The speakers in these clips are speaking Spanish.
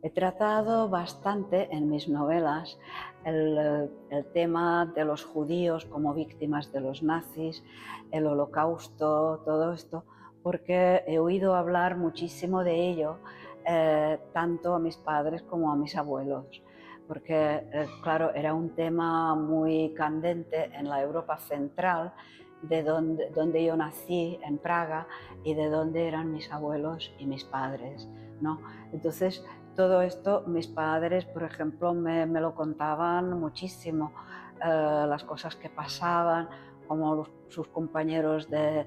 He tratado bastante en mis novelas el tema de los judíos como víctimas de los nazis, el holocausto, todo esto, porque he oído hablar muchísimo de ello, tanto a mis padres como a mis abuelos, porque, claro, era un tema muy candente en la Europa central, de donde yo nací, en Praga, y de donde eran mis abuelos y mis padres, ¿no? Entonces, todo esto, mis padres, por ejemplo, me lo contaban muchísimo, las cosas que pasaban, como sus compañeros de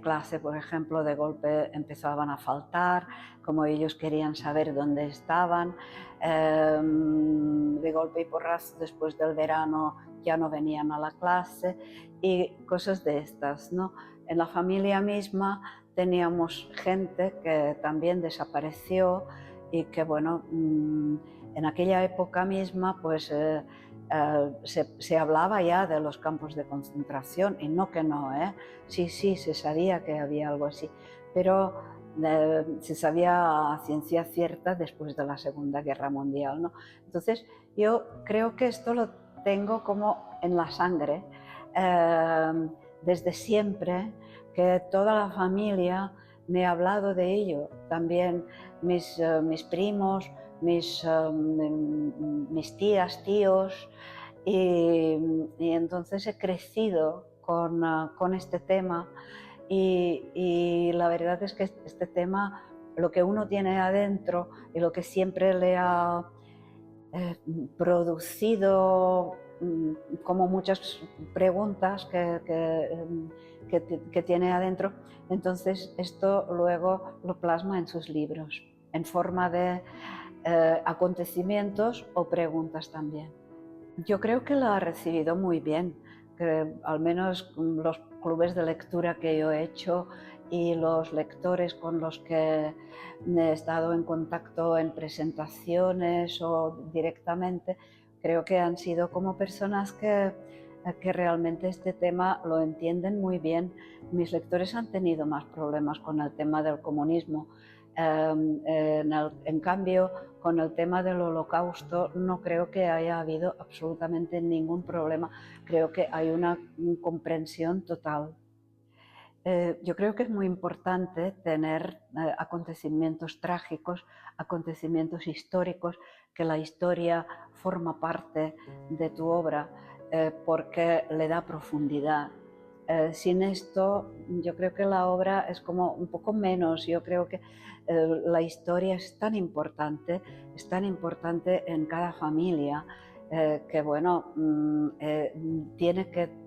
clase, por ejemplo, de golpe empezaban a faltar, como ellos querían saber dónde estaban, de golpe y porrazo después del verano ya no venían a la clase y cosas de estas, ¿no? En la familia misma teníamos gente que también desapareció y que, bueno, en aquella época misma pues se hablaba ya de los campos de concentración, y no que no, sí, se sabía que había algo así, pero se sabía a ciencia cierta después de la Segunda Guerra Mundial, ¿no? Entonces yo creo que esto lo tengo como en la sangre, desde siempre, que toda la familia me ha hablado de ello, también mis primos, mis tías, tíos, y entonces he crecido con este tema, y la verdad es que este tema, lo que uno tiene adentro y lo que siempre le ha producido como muchas preguntas que tiene adentro, entonces esto luego lo plasma en sus libros, en forma de acontecimientos o preguntas también. Yo creo que la ha recibido muy bien, que al menos los clubes de lectura que yo he hecho y los lectores con los que he estado en contacto en presentaciones o directamente, creo que han sido como personas que realmente este tema lo entienden muy bien. Mis lectores han tenido más problemas con el tema del comunismo. En cambio, con el tema del holocausto no creo que haya habido absolutamente ningún problema. Creo que hay una comprensión total. Yo creo que es muy importante tener acontecimientos trágicos, acontecimientos históricos, que la historia forma parte de tu obra, porque le da profundidad. Sin esto, yo creo que la obra es como un poco menos. Yo creo que la historia es tan importante en cada familia, que bueno,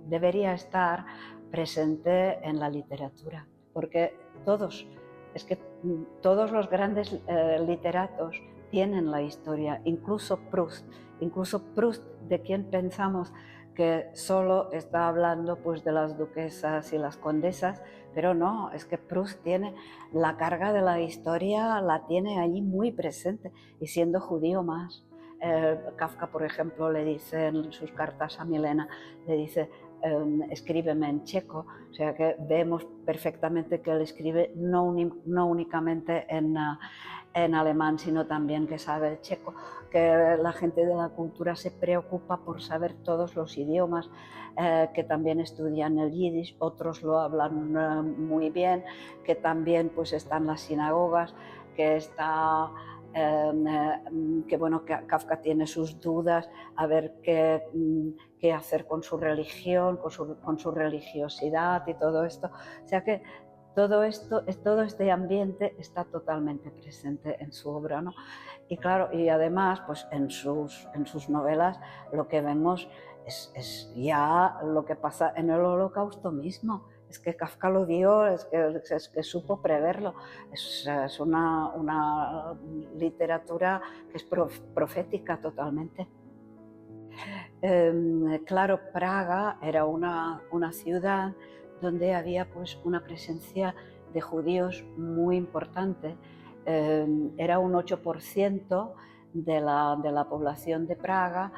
debería estar presente en la literatura, porque es que todos los grandes literatos tienen la historia, incluso Proust, de quien pensamos que solo está hablando pues de las duquesas y las condesas, pero no, es que Proust tiene la carga de la historia, la tiene allí muy presente, y siendo judío más. Kafka, por ejemplo, le dice en sus cartas a Milena, le dice: escríbeme en checo, o sea que vemos perfectamente que él escribe no únicamente en alemán, sino también que sabe el checo, que la gente de la cultura se preocupa por saber todos los idiomas, que también estudian el yiddish, otros lo hablan muy bien, que también pues están las sinagogas, que está que bueno, que Kafka tiene sus dudas a ver qué hacer con su religión, con su religiosidad y todo esto. O sea que todo este ambiente está totalmente presente en su obra, ¿no? Y claro, y además, pues en sus novelas lo que vemos es ya lo que pasa en el Holocausto mismo. Es que Kafka lo vio, es que supo preverlo. Es una literatura que es profética totalmente. Claro, Praga era una ciudad donde había pues una presencia de judíos muy importante. Era un 8% de la población de Praga,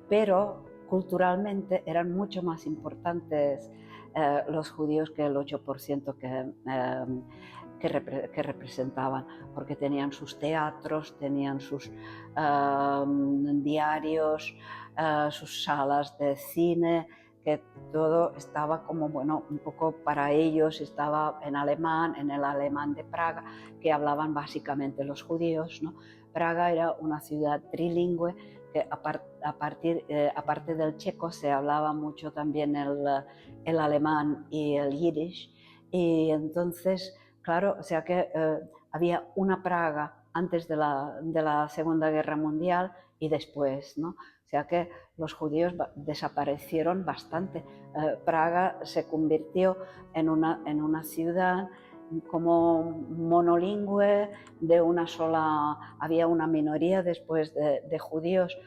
pero culturalmente eran mucho más importantes los judíos que el 8% que representaban, porque tenían sus teatros, tenían sus diarios, sus salas de cine, que todo estaba como, bueno, un poco para ellos, estaba en alemán, en el alemán de Praga, que hablaban básicamente los judíos, ¿no? Praga era una ciudad trilingüe, que aparte del checo se hablaba mucho también el alemán y el yiddish, y entonces, claro, o sea que había una Praga antes de la Segunda Guerra Mundial y después, ¿no? O sea que los judíos desaparecieron bastante. Praga se convirtió en una ciudad como monolingüe, de una sola, había una minoría después de judíos,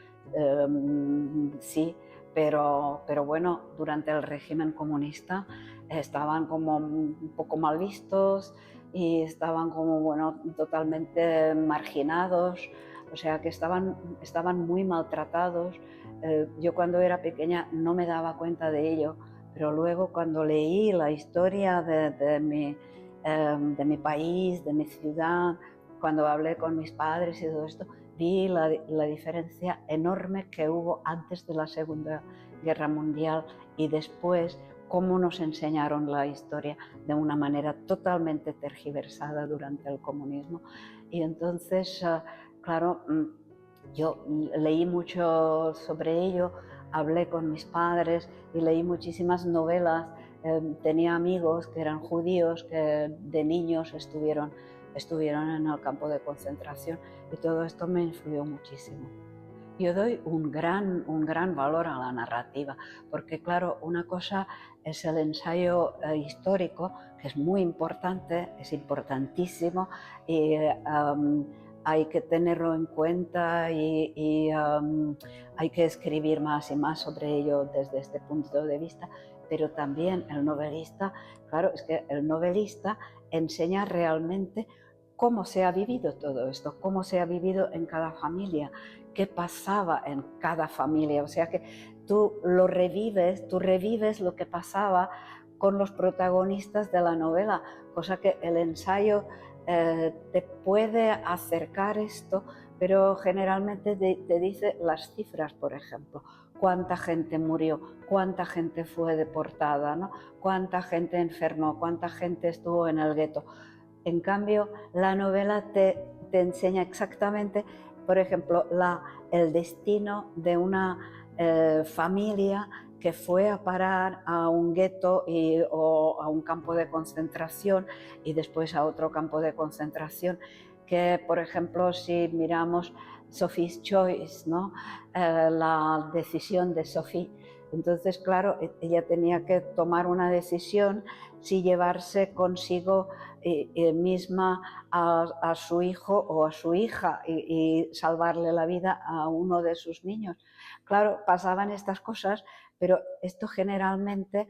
sí, pero bueno, durante el régimen comunista estaban como un poco mal vistos y estaban como, bueno, totalmente marginados, o sea que estaban muy maltratados. Yo cuando era pequeña no me daba cuenta de ello, pero luego cuando leí la historia de mi país, de mi ciudad, cuando hablé con mis padres y todo esto, vi la diferencia enorme que hubo antes de la Segunda Guerra Mundial y después, cómo nos enseñaron la historia de una manera totalmente tergiversada durante el comunismo. Y entonces, claro, yo leí mucho sobre ello, hablé con mis padres y leí muchísimas novelas. Tenía amigos que eran judíos, que de niños estuvieron en el campo de concentración, y todo esto me influyó muchísimo. Yo doy un gran valor a la narrativa, porque claro, una cosa es el ensayo histórico, que es muy importante, es importantísimo, y hay que tenerlo en cuenta, y hay que escribir más y más sobre ello desde este punto de vista, pero también el novelista, claro, es que el novelista enseña realmente cómo se ha vivido todo esto, cómo se ha vivido en cada familia, qué pasaba en cada familia. O sea que tú revives lo que pasaba con los protagonistas de la novela, cosa que el ensayo te puede acercar esto, pero generalmente te dice las cifras, por ejemplo, cuánta gente murió, cuánta gente fue deportada, ¿no? Cuánta gente enfermó, cuánta gente estuvo en el gueto. En cambio, la novela te enseña exactamente, por ejemplo, el destino de una familia que fue a parar a un gueto o a un campo de concentración y después a otro campo de concentración, que por ejemplo si miramos Sophie's Choice, ¿no? La decisión de Sophie. Entonces, claro, ella tenía que tomar una decisión si llevarse consigo misma a su hijo o a su hija y salvarle la vida a uno de sus niños. Claro, pasaban estas cosas, pero esto generalmente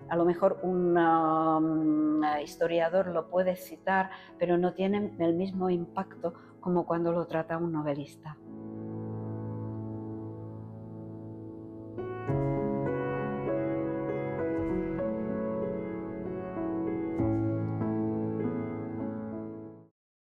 a lo mejor un historiador lo puede citar, pero no tiene el mismo impacto como cuando lo trata un novelista.